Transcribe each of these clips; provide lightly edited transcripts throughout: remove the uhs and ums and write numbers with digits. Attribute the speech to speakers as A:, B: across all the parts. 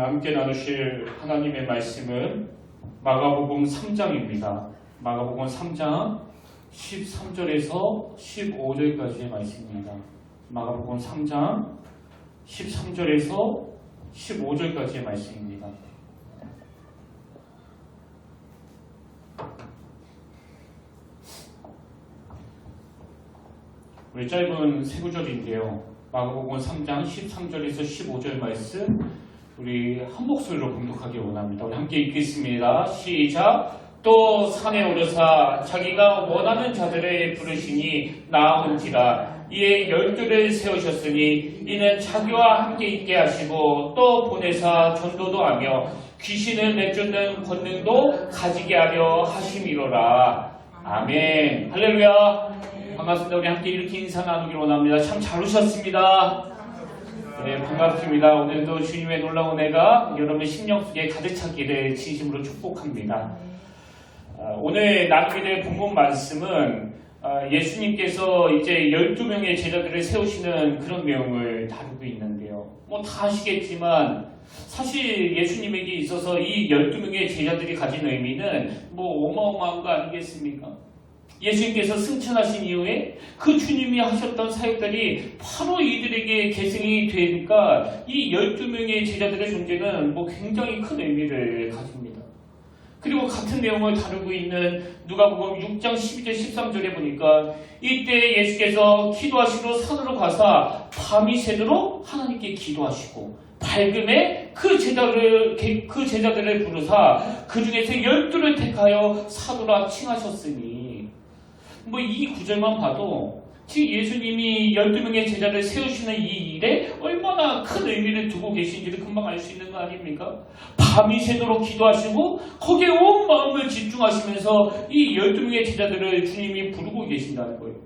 A: 함께 나누실 하나님의 말씀은 마가복음 3장입니다. 마가복음 3장 13절에서 15절까지의 말씀입니다. 마가복음 3장 13절에서 15절까지의 말씀입니다. 우리 짧은 세 구절인데요. 마가복음 3장 13절에서 15절 말씀 우리 한 목소리로 봉독하기 원합니다. 우리 함께 읽겠습니다. 시작! 또 산에 오르사 자기가 원하는 자들을 부르시니 나아온지라. 이에 12를 세우셨으니 이는 자기와 함께 있게 하시고 또 보내사 전도도 하며 귀신을 내쫓는 권능도 가지게 하려 하심이로라. 아멘. 할렐루야. 반갑습니다. 우리 함께 이렇게 인사 나누기를 원합니다. 참 잘 오셨습니다. 네, 반갑습니다. 오늘도 주님의 놀라운 애가 여러분의 심령 속에 가득 차기를 진심으로 축복합니다. 오늘 나누게 될 본문 말씀은 예수님께서 이제 12명의 제자들을 세우시는 그런 내용을 다루고 있는데요. 다 아시겠지만 사실 예수님에게 있어서 이 12명의 제자들이 가진 의미는 어마어마한 거 아니겠습니까? 예수님께서 승천하신 이후에 그 주님이 하셨던 사역들이 바로 이들에게 계승이 되니까 이 12명의 제자들의 존재는 굉장히 큰 의미를 가집니다. 그리고 같은 내용을 다루고 있는 누가복음 6장 12절 13절에 보니까 이때 예수께서 기도하시러 산으로 가사 밤이 새도록 하나님께 기도하시고 밝음에 그 제자들을 부르사 그 중에서 12를 택하여 사도라 칭하셨으니 이 구절만 봐도 지금 예수님이 12명의 제자를 세우시는 이 일에 얼마나 큰 의미를 두고 계신지를 금방 알 수 있는 거 아닙니까? 밤이 새도록 기도하시고 거기에 온 마음을 집중하시면서 이 12명의 제자들을 주님이 부르고 계신다는 거예요.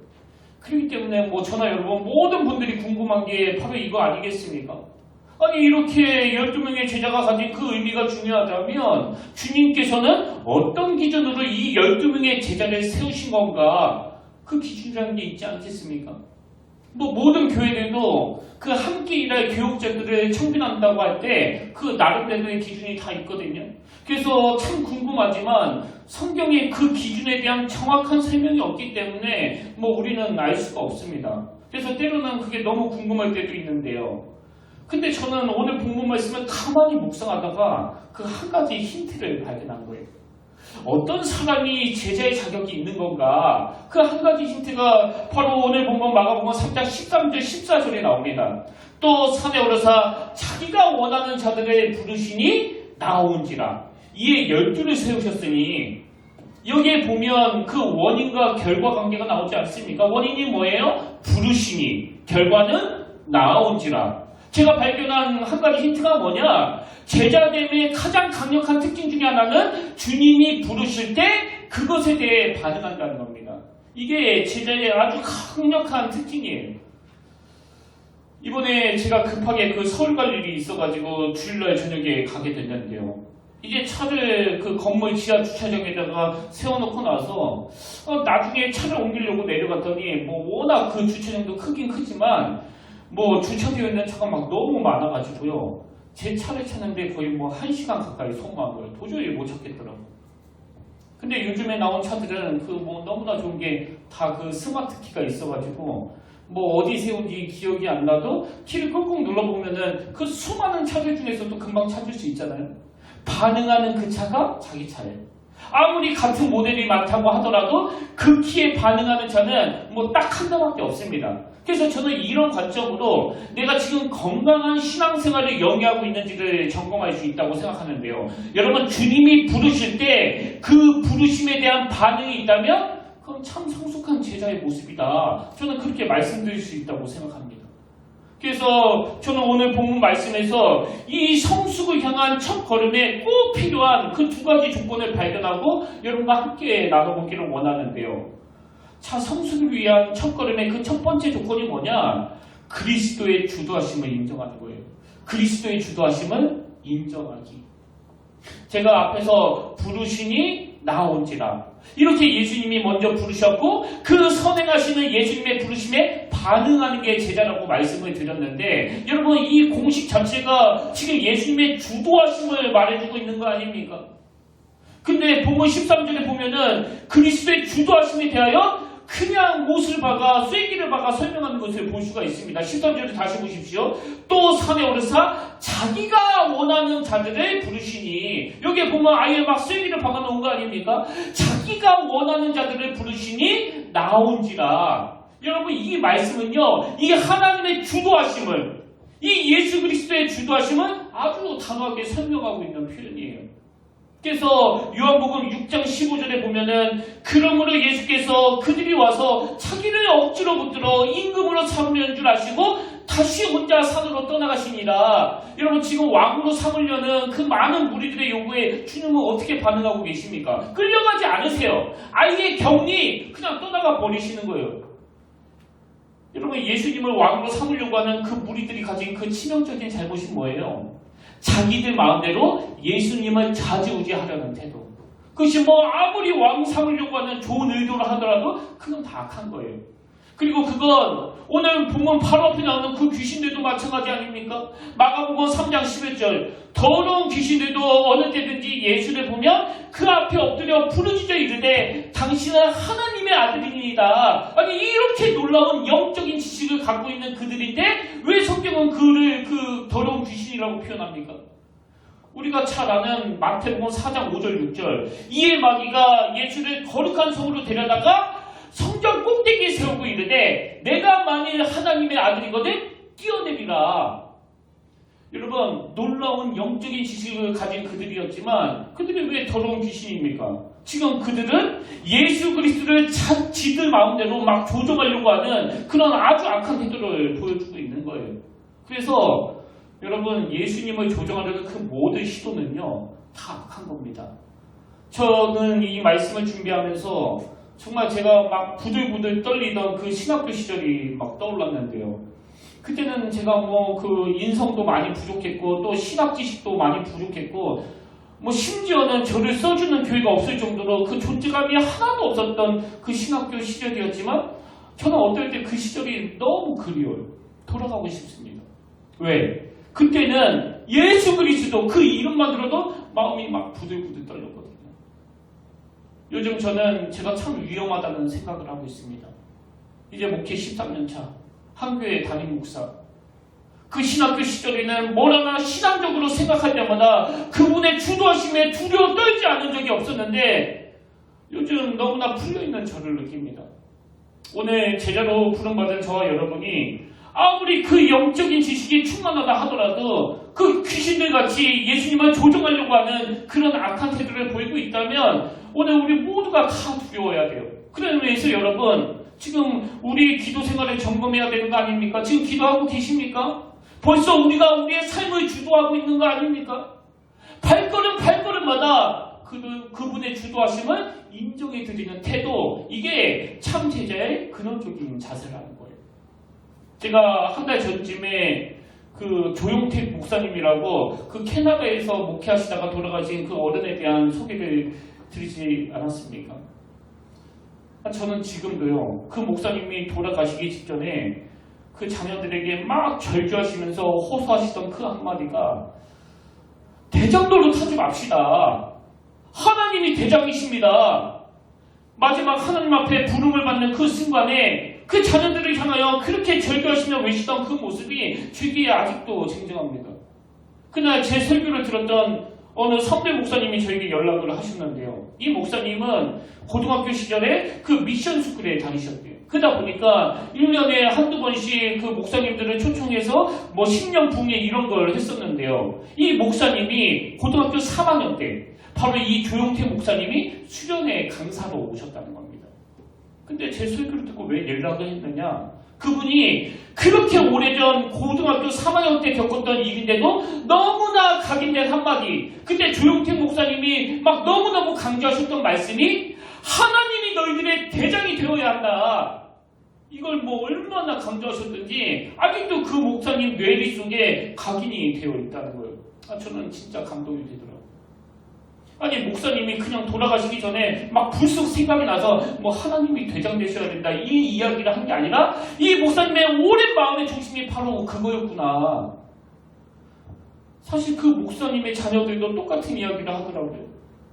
A: 그렇기 때문에 저나 여러분 모든 분들이 궁금한 게 바로 이거 아니겠습니까? 아니 이렇게 12명의 제자가 가진 그 의미가 중요하다면 주님께서는 어떤 기준으로 이 12명의 제자를 세우신 건가? 그 기준이라는 게 있지 않겠습니까? 모든 교회들도 그 함께 일할 교육자들을 청빙한다고 할 때 그 나름대로의 기준이 다 있거든요. 그래서 참 궁금하지만 성경에 그 기준에 대한 정확한 설명이 없기 때문에 우리는 알 수가 없습니다. 그래서 때로는 그게 너무 궁금할 때도 있는데요. 근데 저는 오늘 본문 말씀을 가만히 묵상하다가 그 한 가지 힌트를 발견한 거예요. 어떤 사람이 제자의 자격이 있는 건가? 그 한 가지 힌트가 바로 오늘 본문 마가복음 3장 13절 14절에 나옵니다. 또 산에 오르사 자기가 원하는 자들을 부르시니 나온지라. 이에 12를 세우셨으니 여기에 보면 그 원인과 결과 관계가 나오지 않습니까? 원인이 뭐예요? 부르시니, 결과는 나온지라. 제가 발견한 한 가지 힌트가 뭐냐? 제자됨의 가장 강력한 특징 중에 하나는 주님이 부르실 때 그것에 대해 반응한다는 겁니다. 이게 제자의 아주 강력한 특징이에요. 이번에 제가 급하게 그 서울 갈 일이 있어가지고 주일날 저녁에 가게 됐는데요. 이제 차를 그 건물 지하 주차장에다가 세워놓고 나서 나중에 차를 옮기려고 내려갔더니 워낙 그 주차장도 크긴 크지만 주차되어 있는 차가 너무 많아가지고요. 제 차를 찾는데 거의 1시간 가까이 소모한 거예요. 도저히 못 찾겠더라고요. 근데 요즘에 나온 차들은 너무나 좋은 게 다 그 스마트 키가 있어가지고 어디 세운지 기억이 안 나도 키를 꾹꾹 눌러보면은 그 수많은 차들 중에서도 금방 찾을 수 있잖아요. 반응하는 그 차가 자기 차예요. 아무리 같은 모델이 많다고 하더라도 그 키에 반응하는 차는 딱 한 대밖에 없습니다. 그래서 저는 이런 관점으로 내가 지금 건강한 신앙생활을 영위하고 있는지를 점검할 수 있다고 생각하는데요. 여러분 주님이 부르실 때 그 부르심에 대한 반응이 있다면 그건 참 성숙한 제자의 모습이다. 저는 그렇게 말씀드릴 수 있다고 생각합니다. 그래서 저는 오늘 본문 말씀에서 이 성숙을 향한 첫 걸음에 꼭 필요한 그 두 가지 조건을 발견하고 여러분과 함께 나눠보기를 원하는데요. 자, 성숙을 위한 첫 걸음의 그 첫 번째 조건이 뭐냐? 그리스도의 주도하심을 인정하는 거예요. 그리스도의 주도하심을 인정하기. 제가 앞에서 부르시니 나온지라. 이렇게 예수님이 먼저 부르셨고 그 선행하시는 예수님의 부르심에 반응하는 게 제자라고 말씀을 드렸는데 여러분 이 공식 자체가 지금 예수님의 주도하심을 말해주고 있는 거 아닙니까? 근데 본문 13절에 보면은 그리스도의 주도하심에 대하여 그냥 못을 박아 쐐기를 박아 설명하는 것을 볼 수가 있습니다. 13절을 다시 보십시오. 또 산에 오르사 자기가 원하는 자들을 부르시니 여기에 보면 아예 막 쐐기를 박아 놓은 거 아닙니까? 자기가 원하는 자들을 부르시니 나온지라. 여러분 이 말씀은요 이게 하나님의 주도하심을 이 예수 그리스도의 주도하심을 아주 단호하게 설명하고 있는 표현이에요. 그래서 요한복음 6장 15절에 보면은 그러므로 예수께서 그들이 와서 자기를 억지로 붙들어 임금으로 삼으려는 줄 아시고 다시 혼자 산으로 떠나가시니라. 여러분 지금 왕으로 삼으려는 그 많은 무리들의 요구에 주님은 어떻게 반응하고 계십니까? 끌려가지 않으세요. 아예 격리 그냥 떠나가 버리시는 거예요. 여러분 예수님을 왕으로 삼으려고 하는 그 무리들이 가진 그 치명적인 잘못이 뭐예요? 자기들 마음대로 예수님을 좌지우지하려는 태도. 그것이 뭐 아무리 왕 삼으려고 하는 좋은 의도를 하더라도 그건 다 악한 거예요. 그리고 그건 오늘 본문 바로 앞에 나오는 그 귀신들도 마찬가지 아닙니까? 마가복음 3장 11절 더러운 귀신들도 어느 때든지 예수를 보면 그 앞에 엎드려 부르짖어 이르되 당신은 하나님의 아들이니이다. 아니 이렇게 놀라운 영적인 지식을 갖고 있는 그들인데 왜 성경은 그를 그 더러운 귀신이라고 표현합니까? 우리가 잘 아는 마태복음 4장 5절 6절 이에 마귀가 예수를 거룩한 성으로 데려다가 성전 꼭대기에 세우고 이르되 내가 만일 하나님의 아들이거든 뛰어내리라. 여러분 놀라운 영적인 지식을 가진 그들이었지만 그들이 왜 더러운 귀신입니까? 지금 그들은 예수 그리스도를 지들 마음대로 막 조종하려고 하는 그런 아주 악한 태도를 보여주고 있는 거예요. 그래서 여러분 예수님을 조종하려는 그 모든 시도는요 다 악한 겁니다. 저는 이 말씀을 준비하면서 정말 제가 막 부들부들 떨리던 그 신학교 시절이 막 떠올랐는데요. 그때는 제가 뭐 그 인성도 많이 부족했고 또 신학 지식도 많이 부족했고 뭐 심지어는 저를 써주는 교회가 없을 정도로 그 존재감이 하나도 없었던 그 신학교 시절이었지만 저는 어떨 때 그 시절이 너무 그리워요. 돌아가고 싶습니다. 왜? 그때는 예수 그리스도 그 이름만 들어도 마음이 막 부들부들 떨렸거든요. 요즘 저는 제가 참 위험하다는 생각을 하고 있습니다. 이제 목회 13년차 한교회 담임 목사. 그 신학교 시절에는 뭘 하나 신앙적으로 생각할 때마다 그분의 주도하심에 두려워 떨지 않은 적이 없었는데 요즘 너무나 풀려있는 저를 느낍니다. 오늘 제자로 부름받은 저와 여러분이 아무리 그 영적인 지식이 충만하다 하더라도 그 귀신들같이 예수님을 조종하려고 하는 그런 악한 태도를 보이고 있다면 오늘 우리 모두가 다 두려워야 돼요. 그런 의미에서 여러분 지금 우리 기도 생활을 점검해야 되는 거 아닙니까? 지금 기도하고 계십니까? 벌써 우리가 우리의 삶을 주도하고 있는 거 아닙니까? 발걸음마다 그분의 주도하심을 인정해드리는 태도, 이게 참 제자의 근원적인 자세라는 거예요. 제가 한 달 전쯤에 그 조용택 목사님이라고 그 캐나다에서 목회하시다가 돌아가신 그 어른에 대한 소개를 드리지 않았습니까? 저는 지금도요, 그 목사님이 돌아가시기 직전에 그 자녀들에게 막 절규하시면서 호소하시던 그 한마디가 대장 노릇하지 맙시다. 하나님이 대장이십니다. 마지막 하나님 앞에 부름을 받는 그 순간에 그 자녀들을 향하여 그렇게 절규하시며 외치던 그 모습이 제 귀에 아직도 쟁쟁합니다. 그날 제 설교를 들었던 어느 선배 목사님이 저에게 연락을 하셨는데요. 이 목사님은 고등학교 시절에 그 미션 스쿨에 다니셨대요. 그러다 보니까 1년에 한두 번씩 그 목사님들을 초청해서 뭐 신년 붕괴 이런 걸 했었는데요. 이 목사님이 고등학교 3학년 때 바로 이 조용태 목사님이 수련회 강사로 오셨다는 겁니다. 근데 제 설교를 듣고 왜 연락을 했느냐? 그분이 그렇게 오래전 고등학교 3학년 때 겪었던 일인데도 너무나 각인된 한마디. 그때 조용태 목사님이 막 너무너무 강조하셨던 말씀이 하나님이 너희들의 대장이 되어야 한다. 이걸 뭐 얼마나 강조하셨던지 아직도 그 목사님 뇌리 속에 각인이 되어 있다는 거예요. 저는 진짜 감동이 되더라고요. 아니 목사님이 그냥 돌아가시기 전에 막 불쑥 생각이 나서 뭐 하나님이 대장 되셔야 된다 이 이야기를 한 게 아니라 이 목사님의 오랜 마음의 중심이 바로 그거였구나. 사실 그 목사님의 자녀들도 똑같은 이야기를 하더라고요.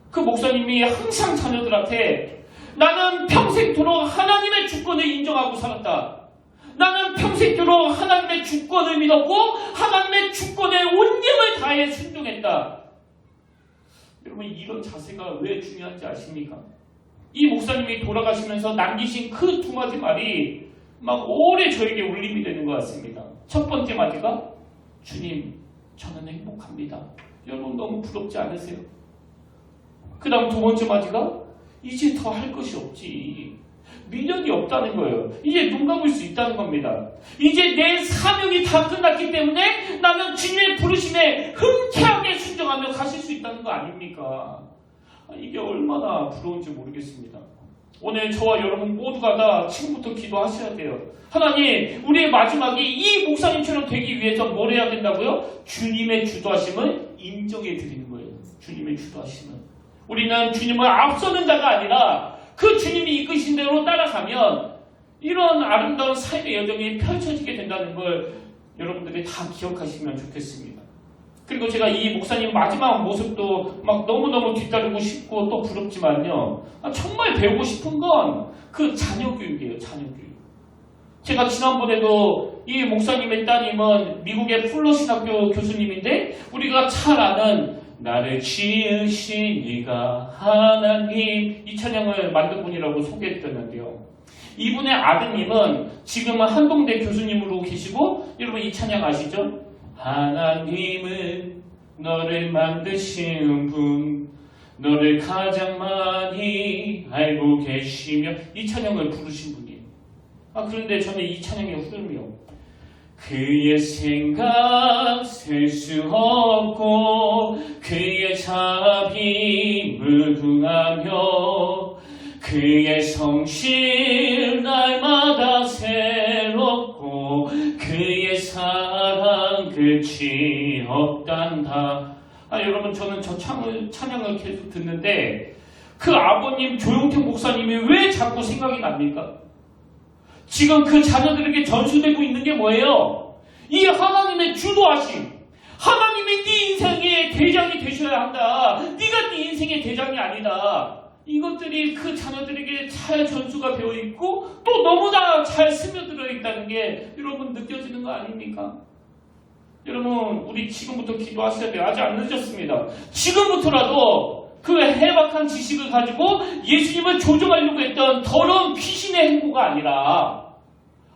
A: 그 목사님이 항상 자녀들한테 나는 평생토록 하나님의 주권을 인정하고 살았다. 나는 평생토록 하나님의 주권을 믿었고 하나님의 주권에 온 힘을 다해 순종했다. 여러분 이런 자세가 왜 중요한지 아십니까? 이 목사님이 돌아가시면서 남기신 그 두 마디 말이 막 오래 저에게 울림이 되는 것 같습니다. 첫 번째 마디가 주님 저는 행복합니다. 여러분 너무 부럽지 않으세요? 그 다음 두 번째 마디가 이제 더 할 것이 없지. 미련이 없다는 거예요. 이제 눈 감을 수 있다는 겁니다. 이제 내 사명이 다 끝났기 때문에 나는 주님의 부르심에 흔쾌하게 순종하며 가실 수 있다는 거 아닙니까? 이게 얼마나 부러운지 모르겠습니다. 오늘 저와 여러분 모두가 다 지금부터 기도하셔야 돼요. 하나님, 우리의 마지막이 이 목사님처럼 되기 위해서 뭘 해야 된다고요? 주님의 주도하심을 인정해 드리는 거예요. 주님의 주도하심을. 우리는 주님을 앞서는 자가 아니라 그 주님이 이끄신 대로 따라가면 이런 아름다운 삶의 여정이 펼쳐지게 된다는 걸 여러분들이 다 기억하시면 좋겠습니다. 그리고 제가 이 목사님 마지막 모습도 막 너무너무 뒤따르고 싶고 또 부럽지만요. 정말 배우고 싶은 건 그 자녀 교육이에요. 자녀 교육. 제가 지난번에도 이 목사님의 따님은 미국의 플러신학교 교수님인데 우리가 잘 아는 나를 지으신 이가 하나님 이 찬양을 만든 분이라고 소개해드렸는데요. 이분의 아드님은 지금은 한동대 교수님으로 계시고 여러분 이 찬양 아시죠? 하나님은 너를 만드신 분 너를 가장 많이 알고 계시며 이 찬양을 부르신 분이에요. 그런데 저는 이 찬양의 흐름이요. 그의 생각 셀 수 없고 그의 자비 무궁하며 그의 성실 날마다 새롭고 그의 사랑 끝이 없단다. 여러분 저는 저 찬양을 계속 듣는데 그 아버님 조용택 목사님이 왜 자꾸 생각이 납니까? 지금 그 자녀들에게 전수되고 있는 게 뭐예요? 이 하나님의 주도하심. 하나님이 네 인생의 대장이 되셔야 한다. 네가 네 인생의 대장이 아니다. 이것들이 그 자녀들에게 잘 전수가 되어 있고 또 너무나 잘 스며들어 있다는 게 여러분 느껴지는 거 아닙니까? 여러분 우리 지금부터 기도하셔야 돼요. 아직 안 늦었습니다. 지금부터라도 그 해박한 지식을 가지고 예수님을 조종하려고 했던 더러운 귀신의 행보가 아니라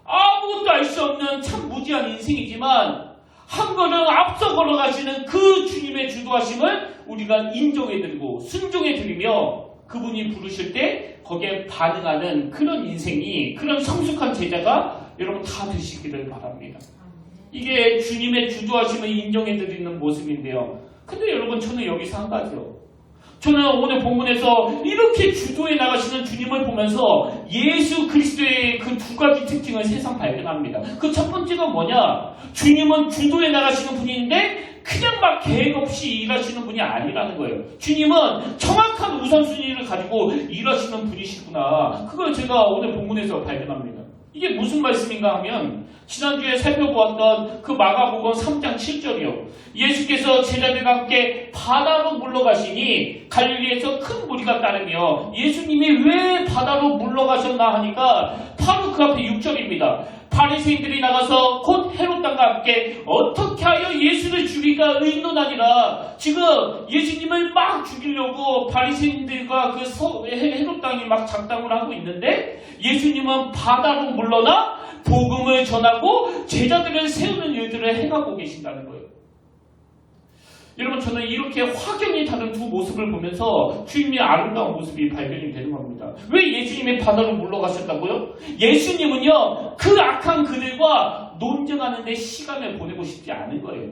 A: 아무것도 알 수 없는 참 무지한 인생이지만 한 걸음 앞서 걸어가시는 그 주님의 주도하심을 우리가 인정해드리고 순종해드리며 그분이 부르실 때 거기에 반응하는 그런 인생이 그런 성숙한 제자가 여러분 다 되시기를 바랍니다. 이게 주님의 주도하심을 인정해드리는 모습인데요. 근데 여러분 저는 여기서 한 가지요. 저는 오늘 본문에서 이렇게 주도해 나가시는 주님을 보면서 예수 그리스도의 그 두 가지 특징을 세상 발견합니다. 그 첫 번째가 뭐냐? 주님은 주도해 나가시는 분인데 그냥 막 계획 없이 일하시는 분이 아니라는 거예요. 주님은 정확한 우선순위를 가지고 일하시는 분이시구나. 그걸 제가 오늘 본문에서 발견합니다. 이게 무슨 말씀인가 하면 지난주에 살펴보았던 그 마가복음 3장 7절이요. 예수께서 제자들과 함께 바다로 물러가시니 갈릴리에서 큰 무리가 따르며 예수님이 왜 바다로 물러가셨나 하니까 바로 그 앞에 6절입니다. 바리새인들이 나가서 곧 헤롯 왕과 함께 어떻게 하여 예수를 죽이까 의논하니라. 지금 예수님을 막 죽이려고 바리새인들과 그 헤롯 왕이 막 작당을 하고 있는데 예수님은 바다로 물러나 복음을 전하고 제자들을 세우는 일들을 행하고 계신다는 거예요. 여러분 저는 이렇게 확연히 다른 두 모습을 보면서 주님의 아름다운 모습이 발견이 되는 겁니다. 왜 예수님이 바다로 물러가셨다고요? 예수님은요 그 악한 그들과 논쟁하는 데 시간을 보내고 싶지 않은 거예요.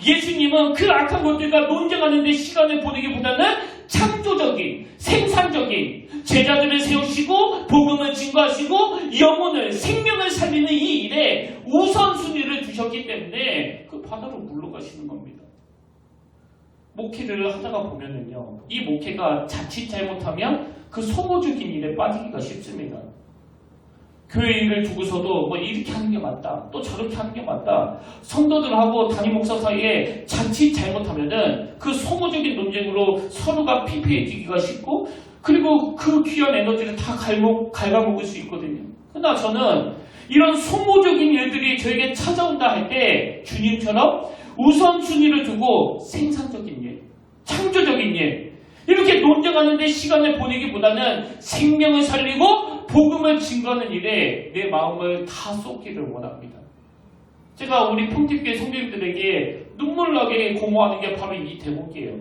A: 예수님은 그 악한 것들과 논쟁하는 데 시간을 보내기보다는 창조적인, 생산적인 제자들을 세우시고 복음을 증거하시고 영혼을, 생명을 살리는 이 일에 우선순위를 두셨기 때문에 그 바다로 물러가시는 겁니다. 목회를 하다가 보면은요, 이 목회가 자칫 잘못하면 그 소모적인 일에 빠지기가 쉽습니다. 교회 일을 두고서도 뭐 이렇게 하는 게 맞다, 또 저렇게 하는 게 맞다, 성도들하고 담임 목사 사이에 자칫 잘못하면은 그 소모적인 논쟁으로 서로가 피폐해지기가 쉽고, 그리고 그 귀한 에너지를 다 갉아먹을 수 있거든요. 그러나 저는 이런 소모적인 일들이 저에게 찾아온다 할 때 주님처럼 우선순위를 두고 생산적인 일, 창조적인 일, 이렇게 논쟁하는 데 시간을 보내기보다는 생명을 살리고 복음을 증거하는 일에 내 마음을 다 쏟기를 원합니다. 제가 우리 평택교회 성도님들에게 눈물나게 공허하는 게 바로 이 대목이에요.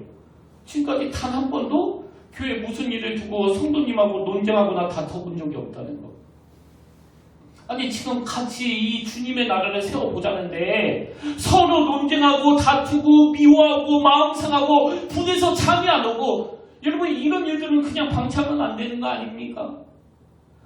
A: 지금까지 단 한 번도 교회 무슨 일을 두고 성도님하고 논쟁하거나 다퉈본 적이 없다는 거. 아니, 지금 같이 이 주님의 나라를 세워보자는데 서로 논쟁하고 다투고 미워하고 마음 상하고 분해서 잠이 안 오고, 여러분 이런 일들은 그냥 방치하면 안 되는 거 아닙니까?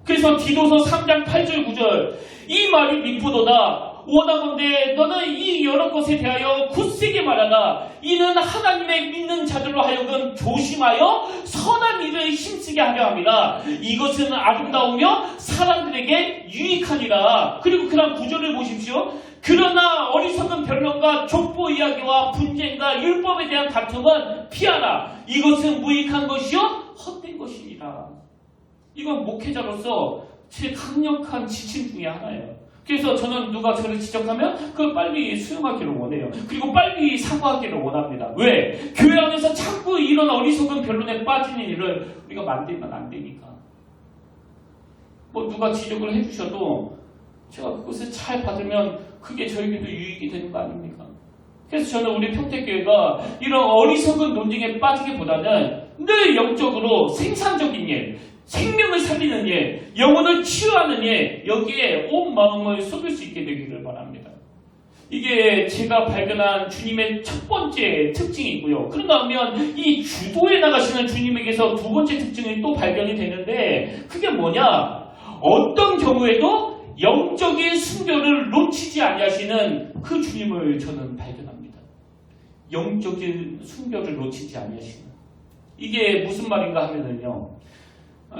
A: 그래서 디도서 3장 8절 9절 이 말이 미쁘도다. 원하건대 너는 이 여러 것에 대하여 굳세게 말하라. 이는 하나님의 믿는 자들로 하여금 조심하여 선한 일을 힘쓰게 하려 함이라. 이것은 아름다우며 사람들에게 유익하니라. 그리고 그 다음 9절을 보십시오. 그러나 어리석은 변론과 족보 이야기와 분쟁과 율법에 대한 다툼은 피하라. 이것은 무익한 것이요 헛된 것이니라. 이건 목회자로서 제 강력한 지침 중에 하나예요. 그래서 저는 누가 저를 지적하면 그걸 빨리 수용하기를 원해요. 그리고 빨리 사과하기를 원합니다. 왜? 교회 안에서 자꾸 이런 어리석은 변론에 빠지는 일을 우리가 만들면 안 되니까. 뭐 누가 지적을 해주셔도 제가 그것을 잘 받으면 그게 저에게도 유익이 되는 거 아닙니까? 그래서 저는 우리 평택교회가 이런 어리석은 논쟁에 빠지기보다는 늘 영적으로 생산적인 일, 생명을 살리는 일, 영혼을 치유하는 일, 여기에 온 마음을 쏟을 수 있게 되기를 바랍니다. 이게 제가 발견한 주님의 첫 번째 특징이고요. 그런가 하면 이 주도에 나가시는 주님에게서 두 번째 특징이 또 발견이 되는데, 그게 뭐냐? 어떤 경우에도 영적인 순결을 놓치지 아니하시는 그 주님을 저는 발견합니다. 영적인 순결을 놓치지 아니하시는. 이게 무슨 말인가 하면은요,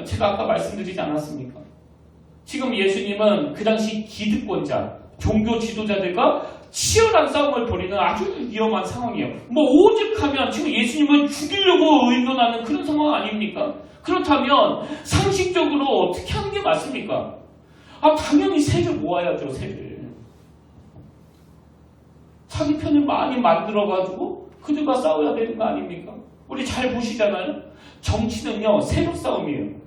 A: 제가 아까 말씀드리지 않았습니까? 지금 예수님은 그 당시 기득권자, 종교 지도자들과 치열한 싸움을 벌이는 아주 위험한 상황이에요. 뭐 오직하면 지금 예수님을 죽이려고 의논하는 그런 상황 아닙니까? 그렇다면 상식적으로 어떻게 하는 게 맞습니까? 당연히 세를 모아야죠, 세를. 자기 편을 많이 만들어가지고 그들과 싸워야 되는 거 아닙니까? 우리 잘 보시잖아요. 정치는요, 세력 싸움이에요.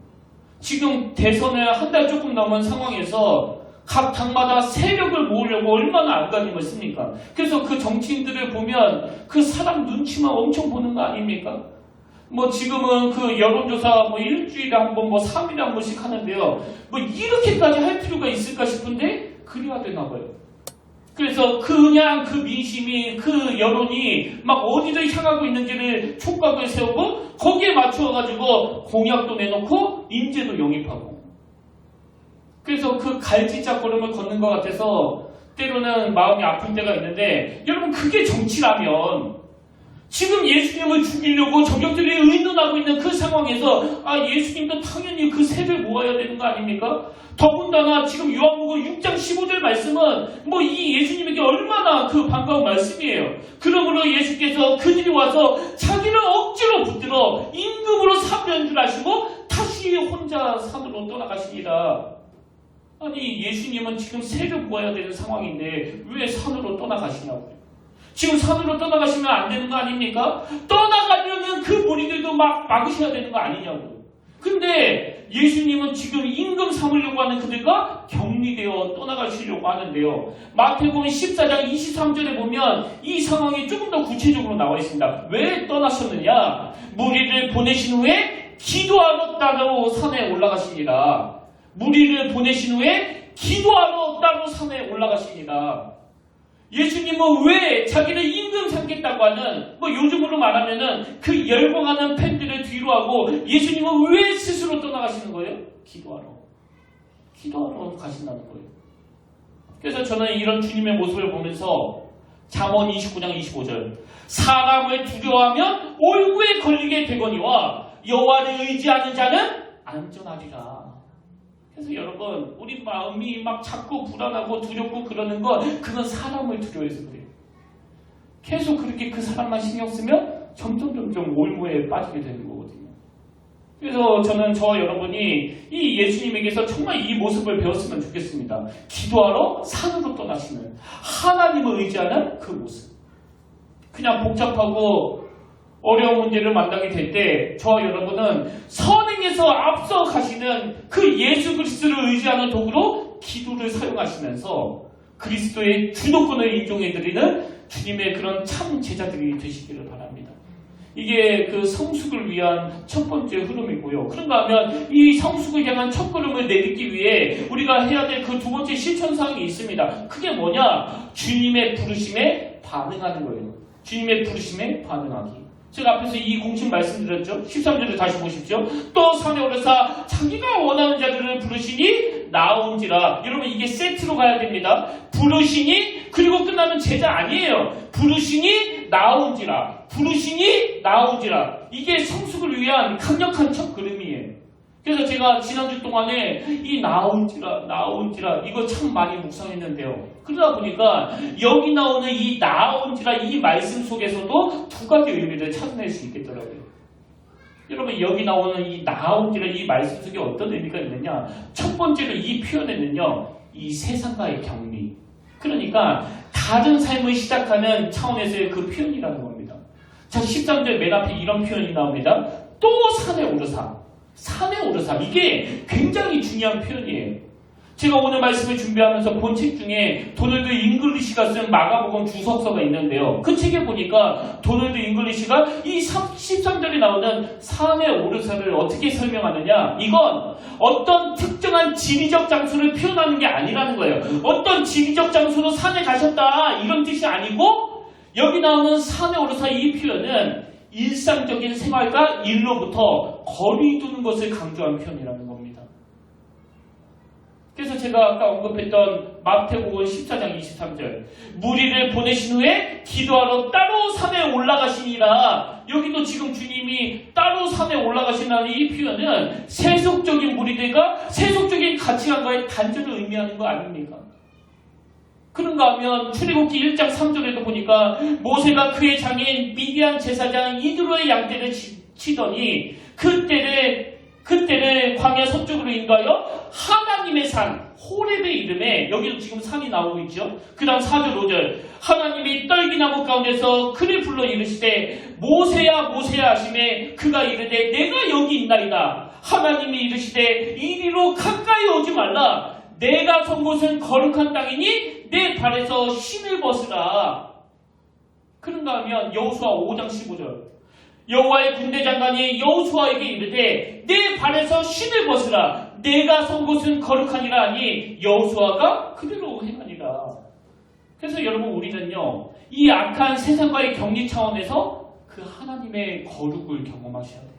A: 지금 대선을 한 달 조금 넘은 상황에서 각 당마다 세력을 모으려고 얼마나 안간힘을 씁니까? 그래서 그 정치인들을 보면 그 사람 눈치만 엄청 보는 거 아닙니까? 뭐 지금은 그 여론조사 뭐 일주일에 한 번, 뭐 3일에 한 번씩 하는데요. 뭐 이렇게까지 할 필요가 있을까 싶은데 그래야 되나 봐요. 그래서 그냥 그 민심이, 그 여론이 막 어디를 향하고 있는지를 촉각을 세우고 거기에 맞추어가지고 공약도 내놓고 인재도 영입하고. 그래서 그 갈지자걸음을 걷는 것 같아서 때로는 마음이 아픈 때가 있는데, 여러분 그게 정치라면 지금 예수님을 죽이려고 저격들이 의논하고 있는 그 상황에서 예수님도 당연히 그 세를 모아야 되는 거 아닙니까? 더군다나 지금 요한복음 6장 15절 말씀은 뭐 이 예수님에게 얼마나 그 반가운 말씀이에요. 그러므로 예수께서 그들이 와서 자기를 억지로 붙들어 임금으로 삼는 줄 아시고 다시 혼자 산으로 떠나가시니라. 아니, 예수님은 지금 세를 모아야 되는 상황인데 왜 산으로 떠나가시냐고요. 지금 산으로 떠나가시면 안 되는 거 아닙니까? 떠나가려는 그 무리들도 막 막으셔야 되는 거 아니냐고. 근데 예수님은 지금 임금 삼으려고 하는 그들과 격리되어 떠나가시려고 하는데요. 마태복음 14장 23절에 보면 이 상황이 조금 더 구체적으로 나와 있습니다. 왜 떠나셨느냐? 무리를 보내신 후에 기도하러 따로 산에 올라가시니라. 무리를 보내신 후에 기도하러 따로 산에 올라가시니라. 예수님은 왜 자기를 임금 삼겠다고 하는, 뭐 요즘으로 말하면은 그 열광하는 팬들을 뒤로 하고 예수님은 왜 스스로 떠나가시는 거예요? 기도하러 가신다는 거예요. 그래서 저는 이런 주님의 모습을 보면서 잠언 29장 25절. 사람을 두려워하면 올무에 걸리게 되거니와 여호와를 의지하는 자는 안전하리라. 그래서 여러분, 우리 마음이 막 자꾸 불안하고 두렵고 그러는 건 그건 사람을 두려워해서 그래요. 계속 그렇게 그 사람만 신경 쓰면 점점 올무에 빠지게 되는 거거든요. 그래서 저는 저와 여러분이 이 예수님에게서 정말 이 모습을 배웠으면 좋겠습니다. 기도하러 산으로 떠나시는 하나님을 의지하는 그 모습. 그냥 복잡하고 어려운 문제를 만나게 될 때 저와 여러분은 선행에서 앞서 가시는 그 예수 그리스도를 의지하는 도구로 기도를 사용하시면서 그리스도의 주도권을 인정해드리는 주님의 그런 참 제자들이 되시기를 바랍니다. 이게 그 성숙을 위한 첫 번째 흐름이고요. 그런가 하면 이 성숙을 향한 첫 걸음을 내딛기 위해 우리가 해야 될 그 두 번째 실천사항이 있습니다. 그게 뭐냐? 주님의 부르심에 반응하는 거예요. 주님의 부르심에 반응하기. 제가 앞에서 이 공식 말씀드렸죠. 13절을 다시 보십시오. 또 산에 오르사 자기가 원하는 자들을 부르시니 나온지라. 여러분, 이게 세트로 가야 됩니다. 부르시니, 그리고 끝나면 제자 아니에요. 부르시니 나온지라. 부르시니 나온지라. 이게 성숙을 위한 강력한 첫 걸음이에요. 그래서 제가 지난주 동안에 이 나온지라 이거 참 많이 묵상했는데요. 그러다 보니까 여기 나오는 이 나온지라 이 말씀 속에서도 두 가지 의미를 찾아낼 수 있겠더라고요. 여러분, 여기 나오는 이 나온지라 이 말씀 속에 어떤 의미가 있느냐? 첫 번째로 이 표현에는요, 이 세상과의 격리, 그러니까 다른 삶을 시작하는 차원에서의 그 표현이라는 겁니다. 자, 13절 맨 앞에 이런 표현이 나옵니다. 또 산에 오르사. 산에 오르사. 이게 굉장히 중요한 표현이에요. 제가 오늘 말씀을 준비하면서 본 책 중에 도널드 잉글리시가 쓴 마가복음 주석서가 있는데요. 그 책에 보니까 도널드 잉글리시가 이 13절에 나오는 산에 오르사를 어떻게 설명하느냐? 이건 어떤 특정한 지리적 장소를 표현하는 게 아니라는 거예요. 어떤 지리적 장소로 산에 가셨다 이런 뜻이 아니고, 여기 나오는 산에 오르사 이 표현은 일상적인 생활과 일로부터 거리 두는 것을 강조한 표현이라는 겁니다. 그래서 제가 아까 언급했던 마태복음 14장 23절, 무리를 보내신 후에 기도하러 따로 산에 올라가시니라. 여기도 지금 주님이 따로 산에 올라가신다는 이 표현은 세속적인 무리들과 세속적인 가치관과의 단절을 의미하는 거 아닙니까? 그런가 하면 출애굽기 1장 3절에도 보니까 모세가 그의 장인 미디안 제사장 이드로의 양떼를 치더니 그때를 광야 서쪽으로 인도하여 하나님의 산 호렙의 이름에, 여기도 지금 산이 나오고 있죠. 그 다음 4절 5절, 하나님이 떨기나무 가운데서 그를 불러 이르시되 모세야 모세야 하시매 그가 이르되 내가 여기 있나이다. 하나님이 이르시되 이리로 가까이 오지 말라. 내가 선 곳은 거룩한 땅이니 내 발에서 신을 벗으라. 그런가 하면 여호수아 5장 15절, 여호와의 군대 장관이 여호수아에게 이르되 내 발에서 신을 벗으라. 내가 선 곳은 거룩하니라 하니 여호수아가 그대로 행하니라. 그래서 여러분, 우리는요, 이 악한 세상과의 격리 차원에서 그 하나님의 거룩을 경험하셔야 돼요.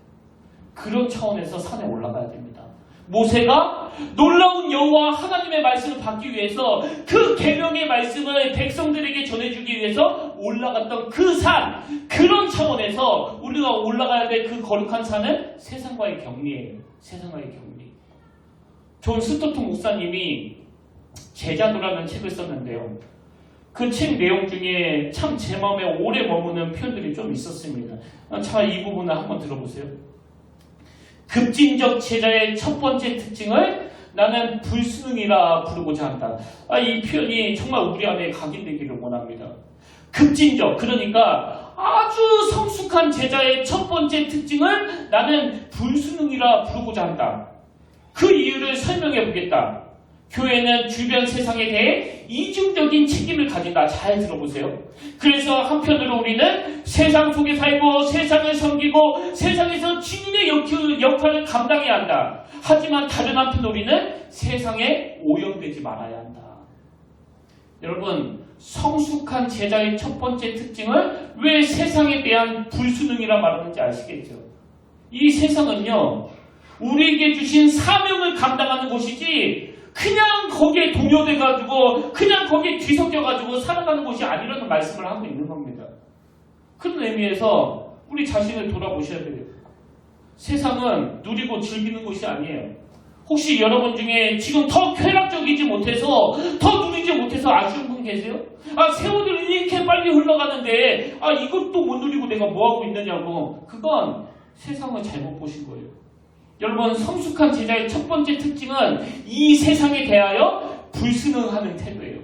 A: 그런 차원에서 산에 올라가야 됩니다. 모세가 놀라운 여호와 하나님의 말씀을 받기 위해서 그 계명의 말씀을 백성들에게 전해주기 위해서 올라갔던 그 산, 그런 차원에서 우리가 올라가야 될 그 거룩한 산은 세상과의 격리예요. 세상과의 격리. 존 스토튼 목사님이 제자도라는 책을 썼는데요. 그 책 내용 중에 참 제 마음에 오래 머무는 표현들이 좀 있었습니다. 자, 이 부분을 한번 들어보세요. 급진적 제자의 첫 번째 특징을 나는 불순응이라 부르고자 한다. 이 표현이 정말 우리 안에 각인되기를 원합니다. 급진적, 그러니까 아주 성숙한 제자의 첫 번째 특징을 나는 불순응이라 부르고자 한다. 그 이유를 설명해 보겠다. 교회는 주변 세상에 대해 이중적인 책임을 가진다. 잘 들어보세요. 그래서 한편으로 우리는 세상 속에 살고 세상을 섬기고 세상에서 주님의 역할을 감당해야 한다. 하지만 다른 한편 우리는 세상에 오염되지 말아야 한다. 여러분, 성숙한 제자의 첫 번째 특징을 왜 세상에 대한 불순응이라 말하는지 아시겠죠? 이 세상은요, 우리에게 주신 사명을 감당하는 곳이지 그냥 거기에 동요돼가지고 그냥 거기에 뒤섞여가지고 살아가는 것이 아니라는 말씀을 하고 있는 겁니다. 그런 의미에서 우리 자신을 돌아보셔야 돼요. 세상은 누리고 즐기는 것이 아니에요. 혹시 여러분 중에 지금 더 쾌락적이지 못해서 더 누리지 못해서 아쉬운 분 계세요? 세월이 이렇게 빨리 흘러가는데 이것도 못 누리고 내가 뭐하고 있느냐고. 그건 세상을 잘못 보신 거예요. 여러분, 성숙한 제자의 첫 번째 특징은 이 세상에 대하여 불순응하는 태도예요.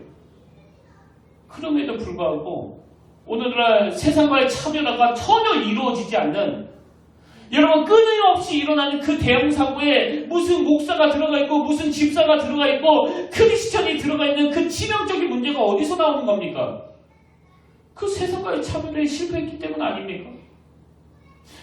A: 그럼에도 불구하고 오늘날 세상과의 차별화가 전혀 이루어지지 않는, 여러분, 끊임없이 일어나는 그 대형사고에 무슨 목사가 들어가 있고 무슨 집사가 들어가 있고 크리스천이 들어가 있는 그 치명적인 문제가 어디서 나오는 겁니까? 그 세상과의 차별에 실패했기 때문 아닙니까?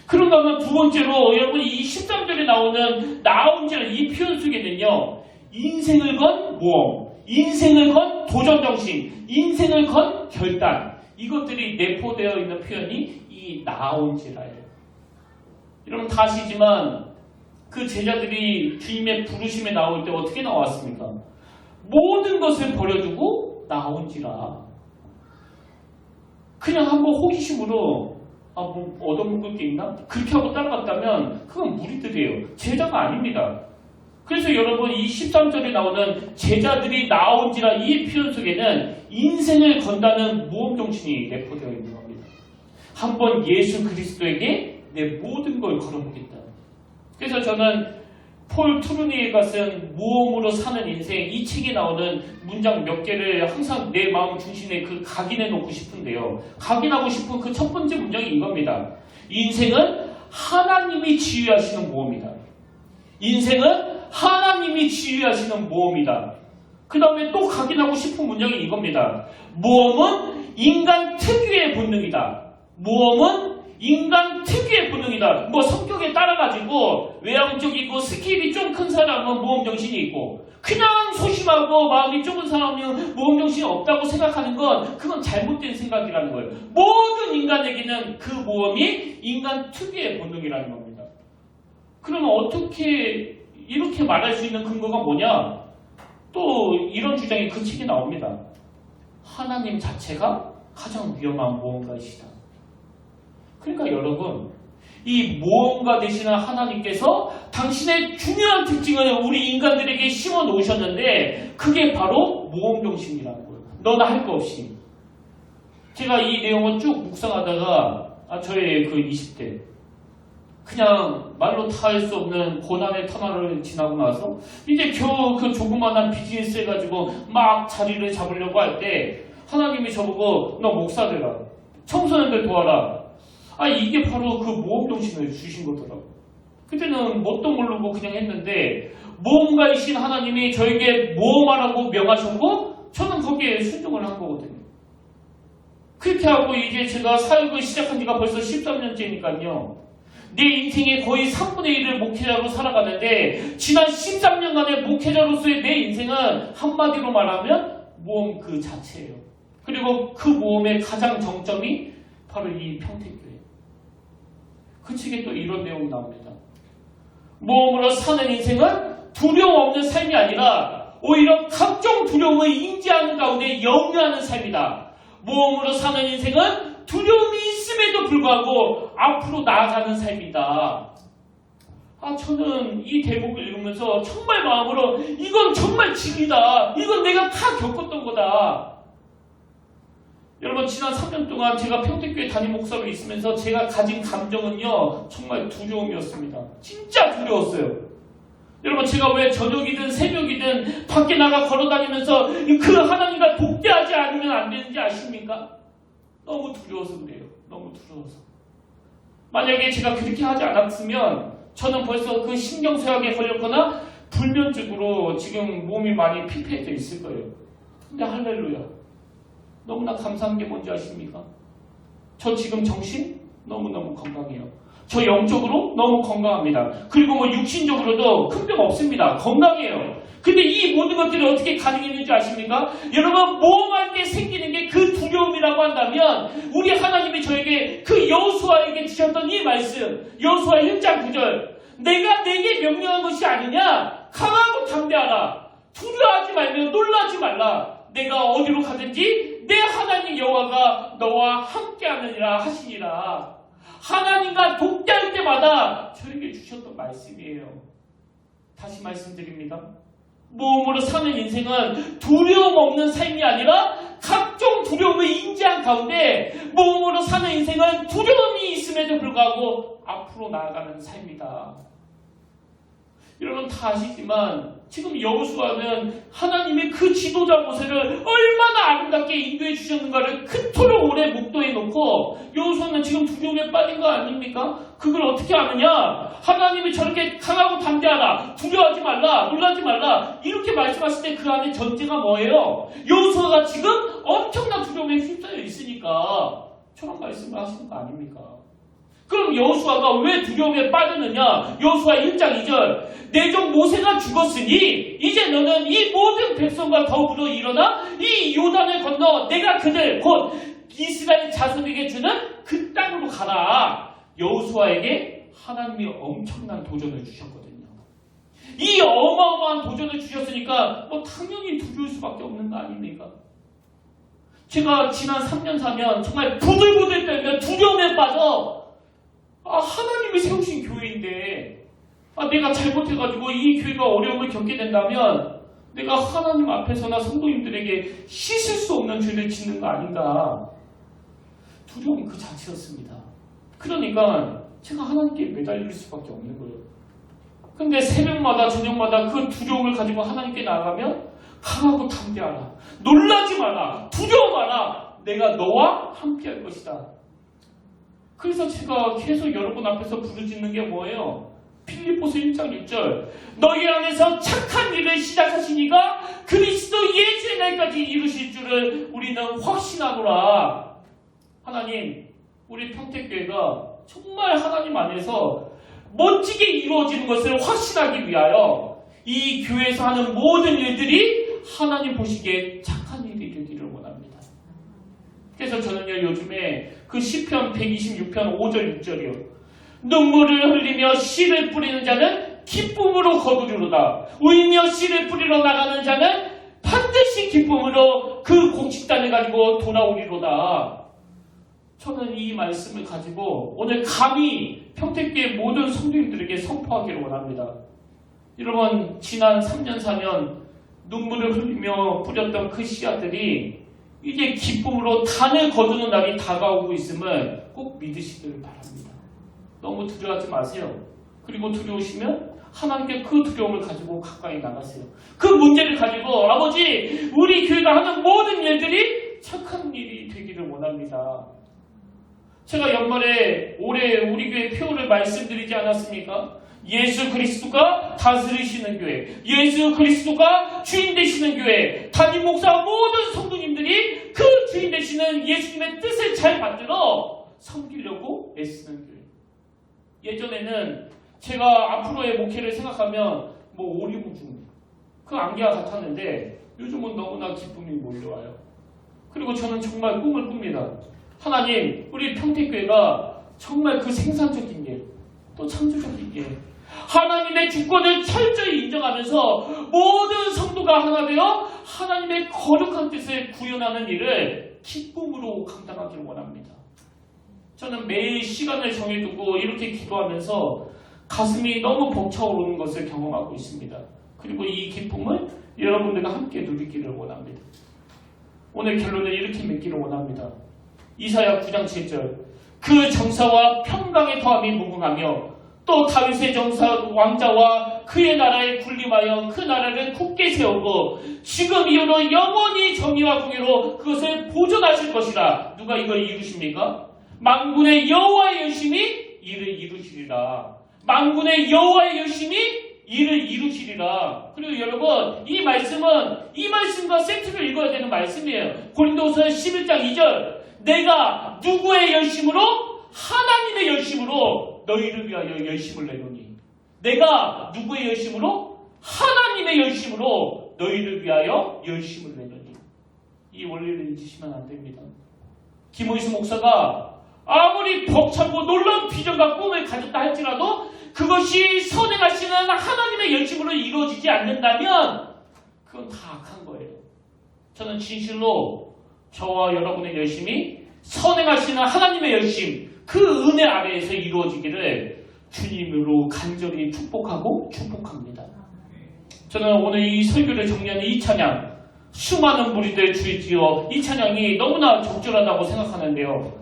A: 그런가 하면 두 번째로 여러분, 이 13절에 나오는 나온지라 이 표현 속에는요, 인생을 건 모험, 인생을 건 도전정신, 인생을 건 결단, 이것들이 내포되어 있는 표현이 이 나온지라예요. 여러분 다 아시지만 그 제자들이 주님의 부르심에 나올 때 어떻게 나왔습니까? 모든 것을 버려두고 나온지라. 그냥 한번 호기심으로 뭐 얻어먹을 게 있나? 그렇게 하고 따라갔다면 그건 무리들이에요. 제자가 아닙니다. 그래서 여러분, 이 13절에 나오는 제자들이 나온지라 이 표현 속에는 인생을 건다는 모험정신이 내포되어 있는 겁니다. 한번 예수 그리스도에게 내 모든 걸 걸어보겠다. 그래서 저는 폴 투르니에가 쓴 모험으로 사는 인생, 이 책에 나오는 문장 몇 개를 항상 내 마음 중심에 각인해 놓고 싶은데요. 각인하고 싶은 그 첫 번째 문장이 이겁니다. 인생은 하나님이 지휘하시는 모험이다. 인생은 하나님이 지휘하시는 모험이다. 그 다음에 또 각인하고 싶은 문장이 이겁니다. 모험은 인간 특유의 본능이다. 모험은 인간 특유의 본능이다. 성격에 따라가지고 외향적이고 스킬이 좀 큰 사람은 모험정신이 있고, 그냥 소심하고 마음이 좁은 사람은 모험정신이 없다고 생각하는 건 그건 잘못된 생각이라는 거예요. 모든 인간에게는 그 모험이 인간 특유의 본능이라는 겁니다. 그러면 어떻게 이렇게 말할 수 있는 근거가 뭐냐? 또 이런 주장이 그 책에 나옵니다. 하나님 자체가 가장 위험한 모험가이시다. 그러니까 여러분, 이 모험가 되시는 하나님께서 당신의 중요한 특징을 우리 인간들에게 심어 놓으셨는데 그게 바로 모험정신이라는 거예요. 너나 할 거 없이. 제가 이 내용을 쭉 묵상하다가 저의 그 20대 그냥 말로 다 할 수 없는 고난의 터널을 지나고 나서 이제 겨우 그 조그만한 비즈니스 해가지고 막 자리를 잡으려고 할 때 하나님이 저보고 너 목사 되라, 청소년들 도와라. 이게 바로 그 모험정신을 주신 거더라고요. 그때는 뭣도 모르고 그냥 했는데 모험가이신 하나님이 저에게 모험하라고 명하셨고 저는 거기에 순종을 한 거거든요. 그렇게 하고 이제 제가 사역을 시작한 지가 벌써 13년째니까요. 내 인생의 거의 3분의 1을 목회자로 살아가는데 지난 13년간의 목회자로서의 내 인생은 한마디로 말하면 모험 그 자체예요. 그리고 그 모험의 가장 정점이 바로 이 평택교회. 그 책에 또 이런 내용이 나옵니다. 모험으로 사는 인생은 두려움 없는 삶이 아니라 오히려 각종 두려움을 인지하는 가운데 영유하는 삶이다. 모험으로 사는 인생은 두려움이 있음에도 불구하고 앞으로 나아가는 삶이다. 저는 이 대목을 읽으면서 정말 마음으로 이건 정말 진리다. 이건 내가 다 겪었던 거다. 여러분, 지난 3년 동안 제가 평택교회 담임 목사로 있으면서 제가 가진 감정은요, 정말 두려움이었습니다. 진짜 두려웠어요. 여러분, 제가 왜 저녁이든 새벽이든 밖에 나가 걸어다니면서 그 하나님과 독대하지 않으면 안 되는지 아십니까? 너무 두려워서 그래요. 너무 두려워서. 만약에 제가 그렇게 하지 않았으면 저는 벌써 그 신경쇠약에 걸렸거나 불면증으로 지금 몸이 많이 피폐해져 있을 거예요. 근데 할렐루야. 너무나 감사한 게 뭔지 아십니까? 저 지금 정신 너무너무 건강해요. 저 영적으로 너무 건강합니다. 그리고 육신적으로도 큰 병 없습니다. 건강해요. 근데 이 모든 것들이 어떻게 가능했는지 아십니까? 여러분, 모험할 때 생기는 게 그 두려움이라고 한다면 우리 하나님이 저에게 그 여호수아에게 주셨던 이 말씀, 여호수아 1장 9절, 내가 내게 명령한 것이 아니냐? 강하고 담대하라. 두려워하지 말며 놀라지 말라. 내가 어디로 가든지 내 하나님 여호와가 너와 함께하느니라 하시니라. 하나님과 독대할 때마다 저에게 주셨던 말씀이에요. 다시 말씀드립니다. 모험으로 사는 인생은 두려움 없는 삶이 아니라 각종 두려움을 인지한 가운데 모험으로 사는 인생은 두려움이 있음에도 불구하고 앞으로 나아가는 삶이다. 여러분 다 아시지만 지금 여호수아는 하나님의 그 지도자 모세를 얼마나 아름답게 인도해 주셨는가를 그토록 오래 목도해 놓고 여호수아는 지금 두려움에 빠진 거 아닙니까? 그걸 어떻게 아느냐? 하나님이 저렇게 강하고 담대하라, 두려워하지 말라, 놀라지 말라 이렇게 말씀하실 때 그 안에 전제가 뭐예요? 여호수아가 지금 엄청난 두려움에 휩싸여 있으니까 저런 말씀을 하시는 거 아닙니까? 그럼 여호수아가 왜 두려움에 빠졌느냐? 여호수아 1장 2절 내 종 모세가 죽었으니 이제 너는 이 모든 백성과 더불어 일어나 이 요단을 건너 내가 그들 곧 이스라엘 자손에게 주는 그 땅으로 가라. 여호수아에게 하나님이 엄청난 도전을 주셨거든요. 이 어마어마한 도전을 주셨으니까 당연히 두려울 수밖에 없는 거 아닙니까? 제가 지난 3년 4년 정말 부들부들 떨며 두려움에 빠져 하나님이 세우신 교회인데 내가 잘못해가지고 이 교회가 어려움을 겪게 된다면 내가 하나님 앞에서나 성도님들에게 씻을 수 없는 죄를 짓는 거 아닌가. 두려움이 그 자체였습니다. 그러니까 제가 하나님께 매달릴 수밖에 없는 거예요. 근데 새벽마다 저녁마다 그 두려움을 가지고 하나님께 나아가면 강하고 담대하라, 놀라지 마라, 두려워 마라, 내가 너와 함께할 것이다. 그래서 제가 계속 여러분 앞에서 부르짖는 게 뭐예요? 필립보서 1장 6절 너희 안에서 착한 일을 시작하신 이가 그리스도 예수의 날까지 이루실 줄을 우리는 확신하노라. 하나님, 우리 평택교회가 정말 하나님 안에서 멋지게 이루어지는 것을 확신하기 위하여 이 교회에서 하는 모든 일들이 하나님 보시기에 착한 일이 되기를 원합니다. 그래서 저는요 요즘에 그 시편 126편 5절 6절이요 눈물을 흘리며 씨를 뿌리는 자는 기쁨으로 거두리로다. 울며 씨를 뿌리러 나가는 자는 반드시 기쁨으로 그 곡식단을 가지고 돌아오리로다. 저는 이 말씀을 가지고 오늘 감히 평택교회 모든 성도님들에게 선포하기를 원합니다. 여러분 지난 3년 4년 눈물을 흘리며 뿌렸던 그 씨앗들이 이제 기쁨으로 단을 거두는 날이 다가오고 있음을 꼭 믿으시기를 바랍니다. 너무 두려워하지 마세요. 그리고 두려우시면 하나님께 그 두려움을 가지고 가까이 나가세요. 그 문제를 가지고 아버지 우리 교회가 하는 모든 일들이 착한 일이 되기를 원합니다. 제가 연말에 올해 우리 교회 표를 말씀드리지 않았습니까? 예수 그리스도가 다스리시는 교회, 예수 그리스도가 주인 되시는 교회, 담임 목사 모든 성도님들이 그 주인 되시는 예수님의 뜻을 잘 만들어 섬기려고 애쓰는 교회. 예전에는 제가 앞으로의 목회를 생각하면 오리무중 그 안개와 같았는데 요즘은 너무나 기쁨이 몰려와요. 그리고 저는 정말 꿈을 꿉니다. 하나님, 우리 평택교회가 정말 그 생산적인 일, 또 창조적인 일, 하나님의 주권을 철저히 인정하면서 모든 성도가 하나 되어 하나님의 거룩한 뜻을 구현하는 일을 기쁨으로 감당하기를 원합니다. 저는 매일 시간을 정해두고 이렇게 기도하면서 가슴이 너무 벅차오르는 것을 경험하고 있습니다. 그리고 이 기쁨을 여러분들과 함께 누리기를 원합니다. 오늘 결론을 이렇게 맺기를 원합니다. 이사야 9장 7절 그 정사와 평강의 더함이 무궁하며 또 다윗의 정사 왕자와 그의 나라에 군림하여 그 나라를 굳게 세우고 지금 이후로 영원히 정의와 공의로 그것을 보존하실 것이라. 누가 이걸 이루십니까? 만군의 여호와의 열심히 이를 이루시리라. 만군의 여호와의 열심히 이를 이루시리라. 그리고 여러분 이 말씀과 세트를 읽어야 되는 말씀이에요. 고린도서 11장 2절 내가 누구의 열심으로? 하나님의 열심으로 너희를 위하여 열심을 내노니. 내가 누구의 열심으로? 하나님의 열심으로 너희를 위하여 열심을 내노니. 이 원리를 잊으시면 안 됩니다. 김호수 목사가 아무리 벅차고 놀라운 비전과 꿈을 가졌다 할지라도 그것이 선행하시는 하나님의 열심으로 이루어지지 않는다면 그 그건 다 악한 거예요. 저는 진실로 저와 여러분의 열심이 선행하시는 하나님의 열심, 그 은혜 아래에서 이루어지기를 주님으로 간절히 축복합니다. 저는 오늘 이 설교를 정리하는 이 찬양, 수많은 무리들 주의지어, 이 찬양이 너무나 적절하다고 생각하는데요.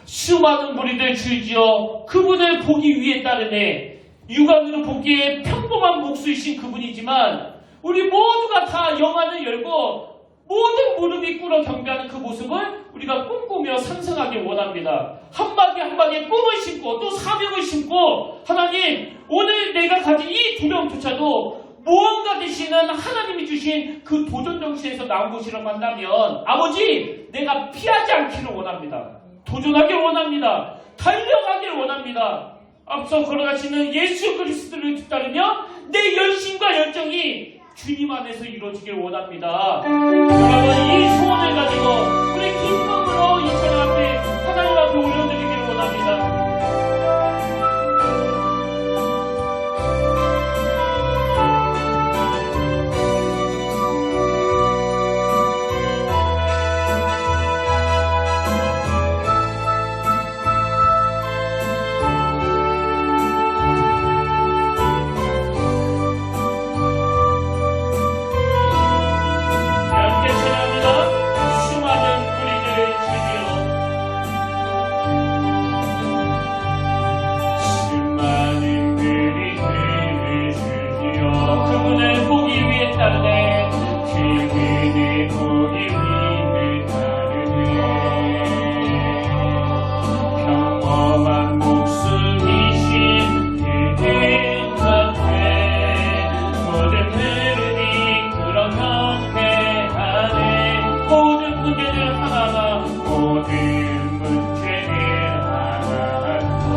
A: 수많은 무리들 주의지어 그분을 보기 위해 따르네. 육안으로 보기에 평범한 목수이신 그분이지만 우리 모두가 다 영안을 열고 모든 무릎이 꿇어 경배하는 그 모습을 우리가 꿈꾸며 상상하기 원합니다. 한마디 한마디에 꿈을 심고 또 사명을 심고, 하나님, 오늘 내가 가진 이 두려움조차도 무언가 되시는 하나님이 주신 그 도전 정신에서 나온 것이라고 한다면, 아버지, 내가 피하지 않기를 원합니다. 도전하길 원합니다. 달려가길 원합니다. 앞서 걸어가시는 예수 그리스도를 따르며 내 열심과 열정이 주님 안에서 이루어지길 원합니다. 여러분, 이 소원을 가지고 우리 기쁨으로 이 찬양 앞에 하나님 앞에 올려드리길 원합니다.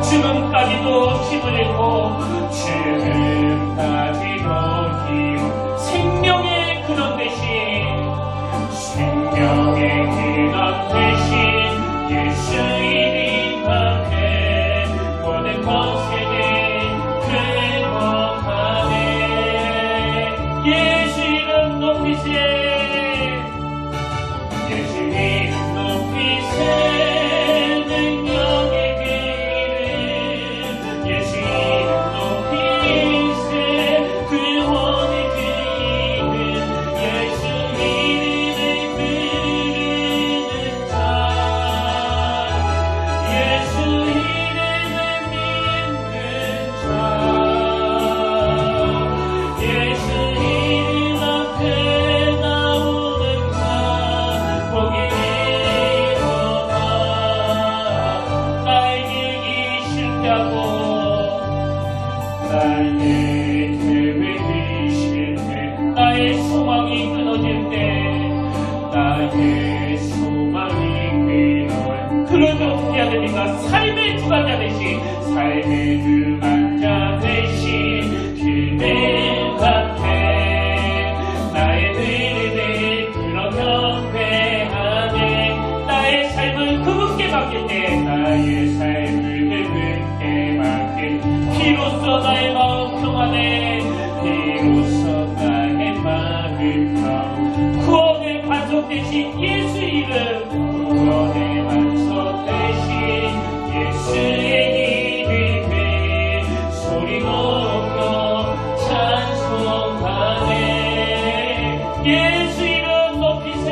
A: 지금까지도 힘을 잃고 지금까지도 힘 생명의 근원 대신 예수 이름 앞에 모든 것에게 근거하네. 예수 이름 높이세, 예수 이름 높이세. 나의 소망이 끊어질 때, 나의 소망이 끊어질 때, 그러면 어떻게 해야 됩니까? 삶의 주관자 대신, 삶의 주관자 대신 그대 앞에 나의 의를 들어 경배하네. 나의 삶을 그분께 맡길 때, 나의 삶을 그분께 맡길 때, 비로소 나의 마음 평안해. 비로소 나의 마음 평안. 구원의 반석 대신 예수 이름, 구원의 반석 대신 예수의 이름에 소리 높여 찬송하네. 예수 이름 높이세,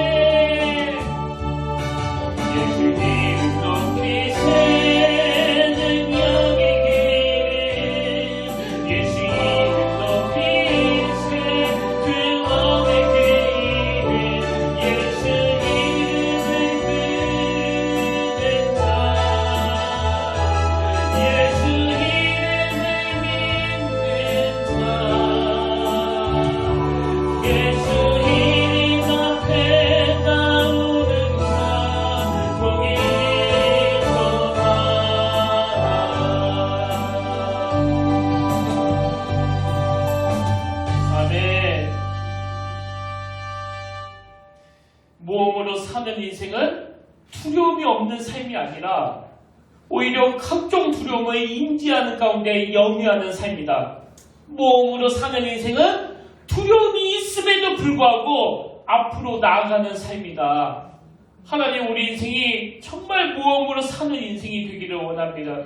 A: 예수 이름 높이세. 모험으로 사는 인생은 두려움이 없는 삶이 아니라 오히려 각종 두려움을 인지하는 가운데 영위하는 삶이다. 모험으로 사는 인생은 두려움이 있음에도 불구하고 앞으로 나아가는 삶이다. 하나님, 우리 인생이 정말 모험으로 사는 인생이 되기를 원합니다.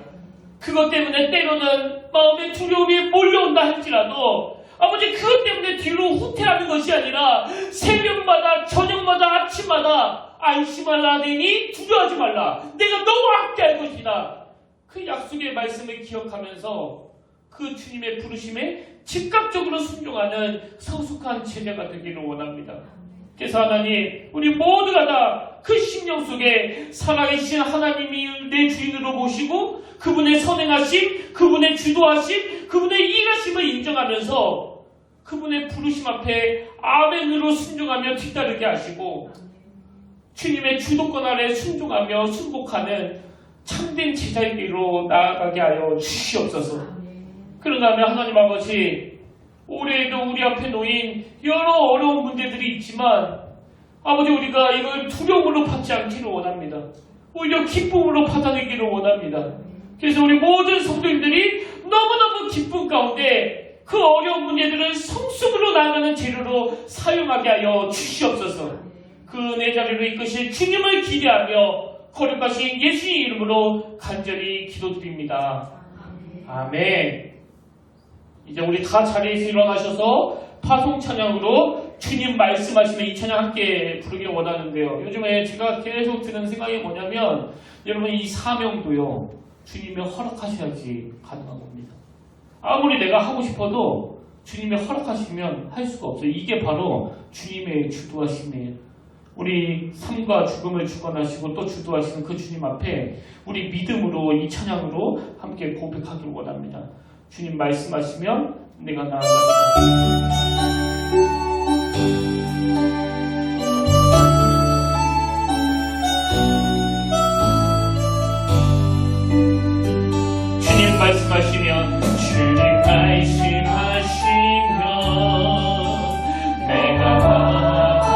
A: 그것 때문에 때로는 마음의 두려움이 몰려온다 할지라도 아버지, 그것 때문에 뒤로 후퇴하는 것이 아니라 새벽마다 저녁마다 아침마다 안심하라 하니 두려워하지 말라. 내가 너와 함께 할 것이다. 그 약속의 말씀을 기억하면서 그 주님의 부르심에 즉각적으로 순종하는 성숙한 제자가 되기를 원합니다. 그래서 하나님, 우리 모두가 다 그 심령 속에 살아계신 하나님이 내 주인으로 모시고 그분의 선행하심, 그분의 주도하심, 그분의 일하심을 인정하면서 그분의 부르심 앞에 아멘으로 순종하며 뒤따르게 하시고 주님의 주도권 아래 순종하며 순복하는 참된 제자에게로 나아가게 하여 주시옵소서. 그러나면 하나님 아버지, 올해에도 우리 앞에 놓인 여러 어려운 문제들이 있지만 아버지, 우리가 이걸 두려움으로 받지 않기를 원합니다. 오히려 기쁨으로 받아내기를 원합니다. 그래서 우리 모든 성도님들이 너무너무 기쁨 가운데 그 어려운 문제들을 성숙으로 나아가는 재료로 사용하게 하여 주시옵소서. 그 은혜 자리로 이끄실 주님을 기대하며 거룩하신 예수의 이름으로 간절히 기도드립니다. 아멘. 이제 우리 다 자리에서 일어나셔서 파송 찬양으로 주님 말씀하시면 이 찬양 함께 부르길 원하는데요. 요즘에 제가 계속 드는 생각이 뭐냐면, 여러분, 이 사명도요, 주님이 허락하셔야지 가능한 겁니다. 아무리 내가 하고 싶어도 주님이 허락하시면 할 수가 없어요. 이게 바로 주님의 주도하심이에요. 우리 삶과 죽음을 주관하시고 또 주도하시는 그 주님 앞에 우리 믿음으로 이 찬양으로 함께 고백하길 원합니다. 주님 말씀하시면 내가 나아가리라. 주님 말씀하시면, 주님 말씀하시면 내가 나아가리라.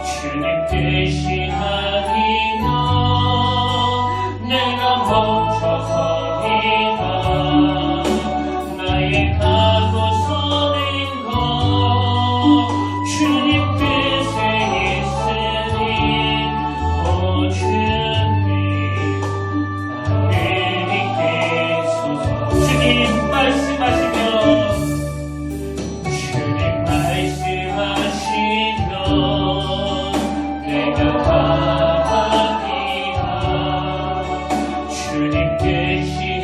A: 주님 대신하리라. 내가 멈춰서리라. 나의 가고 서는 것 주님 뜻에 있으니 오 주님 나에게 계소서. 주님 말씀하시면, 주님 말씀하시면 내가 가리라. 주님 계시하니면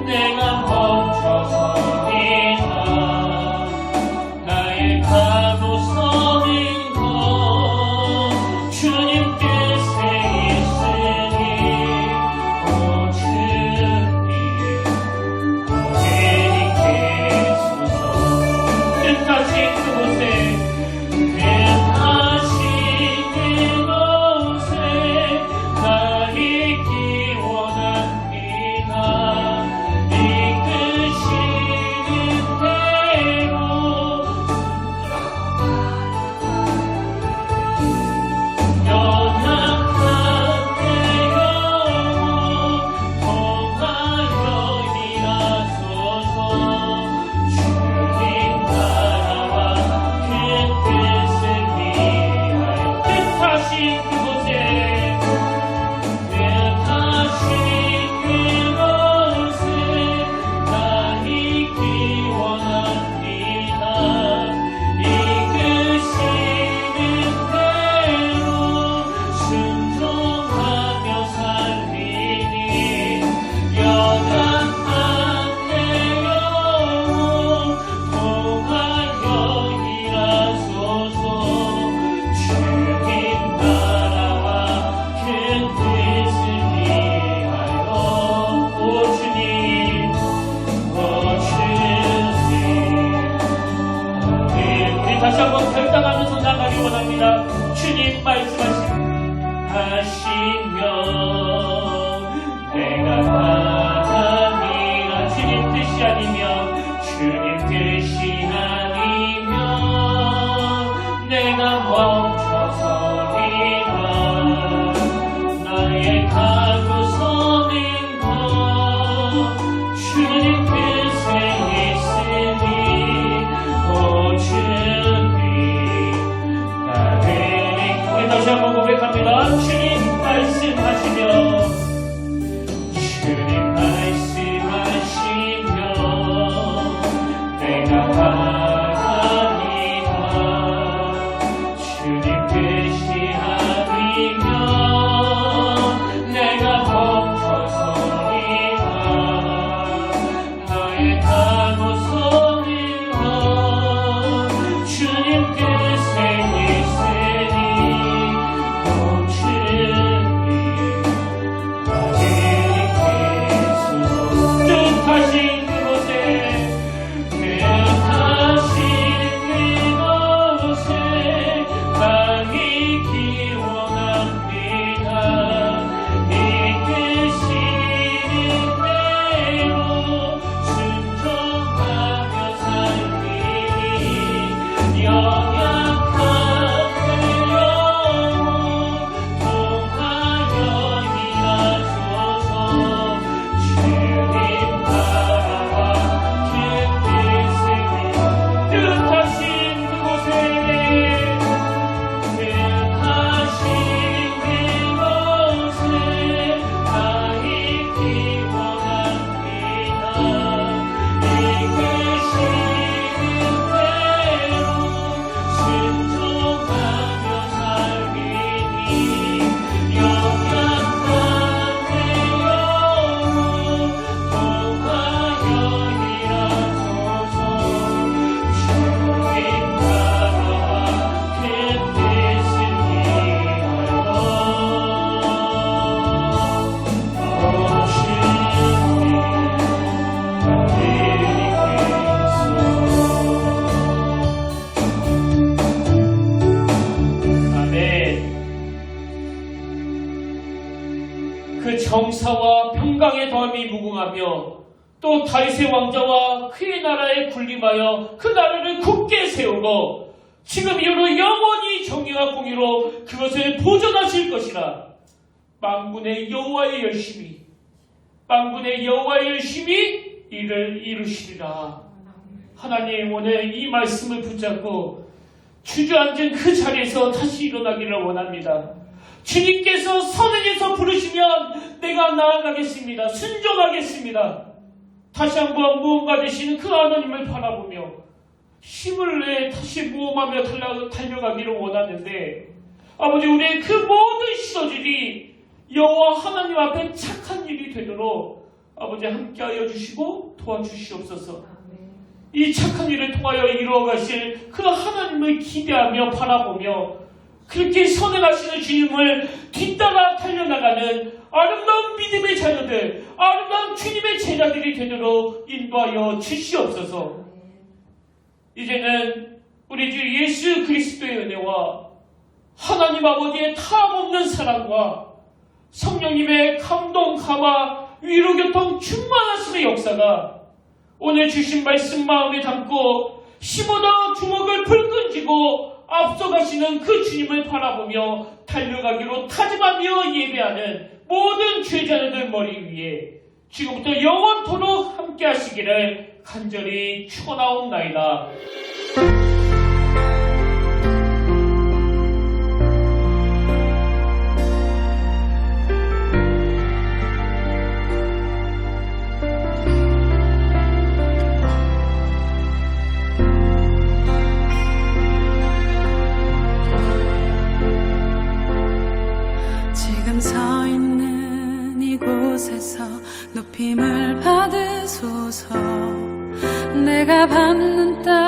A: 내가 멈춰서리라. 나의 가고 서는 것 주님 뜻에 있으니 오 주님 나에게 계소서. 뜻하신 그곳에 나 있기 원합니다. 이끄시는 대로 연약한 내 영혼 통하여 일하소서. 주님 나라와 그 땅의 다음이 무궁하며 또 다윗의 왕자와 그의 나라에 군림하여 그 나라를 굳게 세우고 지금 이후로 영원히 정의와 공의로 그것을 보존하실 것이라. 만군의 여호와의 열심히 이를 이루시리라. 하나님, 오늘 이 말씀을 붙잡고 주저앉은 그 자리에서 다시 일어나기를 원합니다. 주님께서 선행해서 부르시면 내가 나아가겠습니다. 순종하겠습니다. 다시 한번 무언가 되시는 그 하나님을 바라보며 힘을 내 다시 모험하며 달려가기를 원하는데, 아버지, 우리의 그 모든 시도들이 여호와 하나님 앞에 착한 일이 되도록 아버지 함께하여 주시고 도와주시옵소서. 이 착한 일을 통하여 이루어가실 그 하나님을 기대하며 바라보며 그렇게 선행하시는 주님을 뒤따라 달려나가는 아름다운 믿음의 자녀들, 아름다운 주님의 제자들이 되도록 인도하여 주시옵소서. 이제는 우리 주 예수 그리스도의 은혜와 하나님 아버지의 탐없는 사랑과 성령님의 감동, 감화, 위로, 교통, 충만하심의 역사가 오늘 주신 말씀 마음에 담고 힘보다 주먹을 불끈 쥐고 앞서가시는 그 주님을 바라보며 달려가기로 다짐하며 예배하는 모든 죄자녀들 머리 위에 지금부터 영원토록 함께 하시기를 간절히 축원하옵나이다.
B: 지금 서 있는 이곳에서 높임을 받으소서. 내가 받는 땅